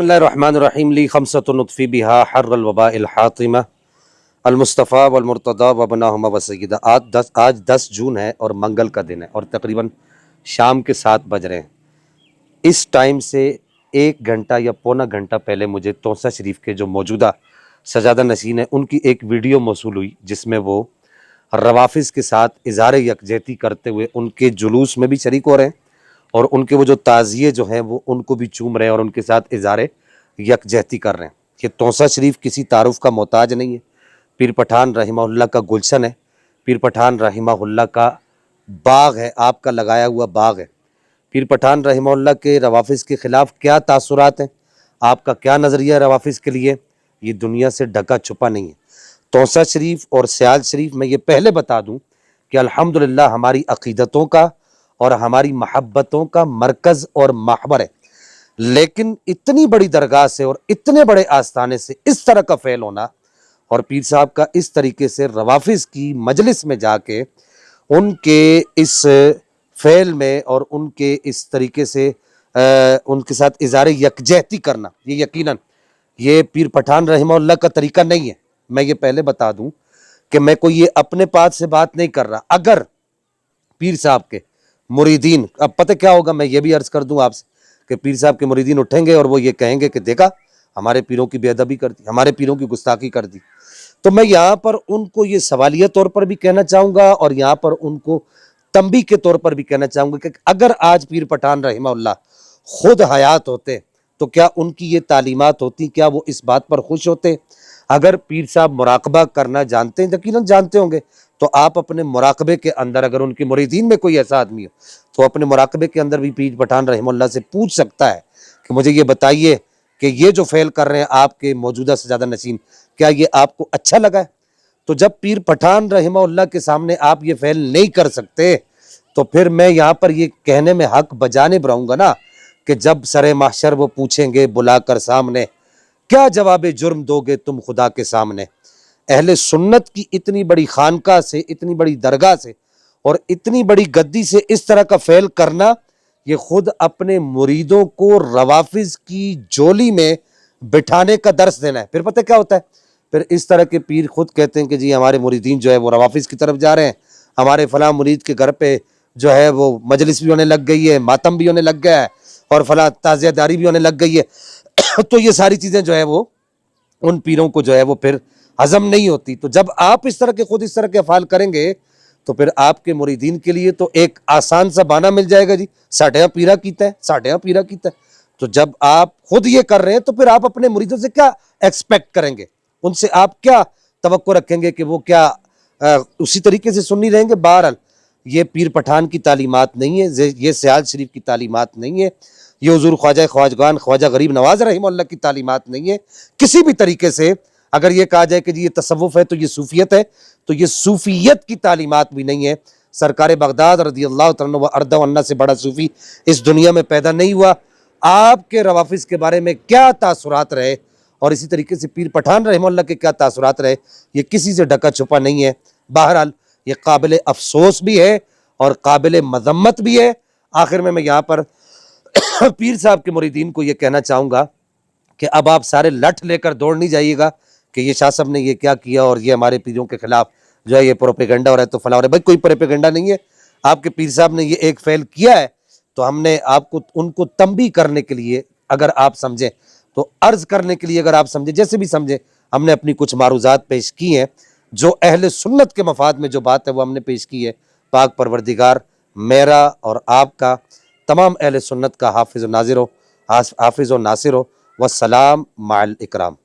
बिस्मिल्लाहिर्रहमानिर्रहीम ली खमसतुन नुत्फ़ी बिहा हर्रल वबाइल हातिमा अलमुस्तफ़ा वलमुर्तदा वबनाहुमा वसय्यदा। आज 10 जून है और मंगल का दिन है और तकरीबन शाम के 7 बज रहे हैं। इस टाइम से 1 घंटा या पौना घंटा पहले मुझे तोसा शरीफ के जो मौजूदा सजादा नशीन है उनकी एक वीडियो मौसूल हुई, जिसमें वो रवाफिज़ के साथ इज़हार यकजहती करते हुए उनके जुलूस में भी शरीक हो रहे हैं और उनके वो जो ताज़िए जो हैं वो उनको भी चूम रहे हैं और उनके साथ इज़हार यकजहती कर रहे हैं। ये तोसा शरीफ किसी तारुफ का मोहताज नहीं है। पीर पठान रहिमहुल्लाह का गुलशन है, पीर पठान रहिमहुल्लाह का बाग है, आपका लगाया हुआ बाग है। पीर पठान रहिमहुल्लाह के रवाफिज़ के ख़िलाफ़ क्या तासुरात हैं, आपका क्या नज़रिया है रवाफिज़ के लिए, ये दुनिया से ढका छुपा नहीं है। तोसा शरीफ और सियाल शरीफ में ये पहले बता दूं कि अल्हम्दुलिल्लाह हमारी अक़ीदतों का और हमारी महब्बतों का मरकज़ और महवर है, लेकिन इतनी बड़ी दरगाह से और इतने बड़े आस्थाने से इस तरह का फ़ेल होना और पीर साहब का इस तरीके से रवाफिज़ की मजलिस में जाके उनके इस फ़ेल में और उनके इस तरीके से उनके साथ इज़हार यकजहती करना, ये यकीनन ये पीर पठान रहिमहुल्लाह का तरीका नहीं है। मैं ये पहले बता दूं कि मैं कोई ये अपने पास से बात नहीं कर रहा। अगर पीर साहब के मुरीदीन, अब पता क्या होगा, मैं ये भी अर्ज़ कर दूं आपसे कि पीर साहब के मुरीदीन उठेंगे और वो ये कहेंगे कि देखा हमारे पीरों की बेअदबी कर दी, हमारे पीरों की गुस्ताखी कर दी, तो मैं यहाँ पर उनको ये सवालिया तौर पर भी कहना चाहूँगा और यहाँ पर उनको तंबी के तौर पर भी कहना चाहूँगा कि अगर आज पीर पठान रहिमहुल्लाह खुद हयात होते तो क्या उनकी ये तालीमात होती, क्या वो इस बात पर खुश होते? अगर पीर साहब मुराकबा करना जानते हैं, यकीनन जानते होंगे, तो आप अपने मुराकबे के अंदर अगर उनके मुरीदीन में कोई ऐसा आदमी हो तो अपने मुराकबे के अंदर भी पीर पठान रहिमहुल्लाह से पूछ सकता है कि मुझे ये बताइए कि ये जो फ़ेल कर रहे हैं आपके मौजूदा सजादा नशीन, क्या ये आपको अच्छा लगा है? तो जब पीर पठान रहिमहुल्लाह के सामने आप ये फ़ेल नहीं कर सकते तो फिर मैं यहाँ पर ये कहने में हक बजानिब रहूँगा ना कि जब सरे महशर वो पूछेंगे बुलाकर सामने, क्या जवाब जुर्म दोगे तुम खुदा के सामने। अहले सुन्नत की इतनी बड़ी खानका से, इतनी बड़ी दरगाह से और इतनी बड़ी गद्दी से इस तरह का फ़ेल करना, ये खुद अपने मुरीदों को रवाफिज़ की जोली में बिठाने का दर्स देना है। फिर पता क्या होता है, फिर इस तरह के पीर खुद कहते हैं कि जी हमारे मुरीदीन जो है वो रवाफिज़ की तरफ जा रहे हैं, हमारे फलां मुरीद के घर पे जो है वो मजलिस भी होने लग गई है, मातम भी होने लग गया है और फलां ताज़ियादारी भी होने लग गई है। तो ये सारी चीज़ें जो है वो उन पीरों को जो है वो फिर हजम नहीं होती। तो जब आप इस तरह के खुद इस तरह के अफ़ाल करेंगे तो फिर आपके मुरीदीन के लिए तो एक आसान सा बहाना मिल जाएगा, जी साढ़े यहाँ पीरा कीता है, साढ़े यहाँ पीरा कीता है। तो जब आप खुद ये कर रहे हैं तो फिर आप अपने मुरीदों से क्या एक्सपेक्ट करेंगे, उनसे आप क्या तवक्को रखेंगे कि वो क्या उसी तरीके से सुन्नी रहेंगे। बहरहाल ये पीर पठान की तालीमात नहीं है, ये सियाल शरीफ की तालीमात नहीं है, ये हुजूर ख्वाजा ख्वाजगान ख्वाजा गरीब नवाज रहिमहुल्लाह की तालीमात नहीं है। किसी भी तरीके से अगर ये कहा जाए कि जी ये तसव्वुफ़ है तो ये सूफियत है, तो ये सूफियत की तालीमात भी नहीं है। सरकार बगदाद रज़ियल्लाहु तआला अन्हु व अर्दा अन्ना से बड़ा सूफी इस दुनिया में पैदा नहीं हुआ। आपके रवाफिज़ के बारे में क्या तासुरात रहे और इसी तरीके से पीर पठान रहिमहुल्लाह के क्या तासुरात रहे, ये किसी से ढका छुपा नहीं है। बहरहाल ये काबिल अफसोस भी है और काबिल मज़म्मत भी है। आखिर में मैं यहाँ पर पीर साहब के मुरीदीन को ये कहना चाहूँगा कि अब आप सारे लठ लेकर दौड़ नहीं जाइएगा कि ये शाह साहब ने ये क्या किया और ये हमारे पीरों के खिलाफ जो है ये प्रोपेगेंडा हो रहा है तो फला हो रहा है। भाई कोई प्रोपेगेंडा नहीं है, आपके पीर साहब ने ये एक फ़ेल किया है तो हमने आपको उनको तंबी करने के लिए अगर आप समझें, तो अर्ज़ करने के लिए अगर आप समझें, जैसे भी समझें, हमने अपनी कुछ मारूज़ात पेश की हैं। जो अहले सुन्नत के मफाद में जो बात है वो हमने पेश की है। पाक परवरदिगार मेरा और आपका, तमाम अहले सुन्नत का हाफिज़ व नासिर हो, वस्सलाम माअल इकराम।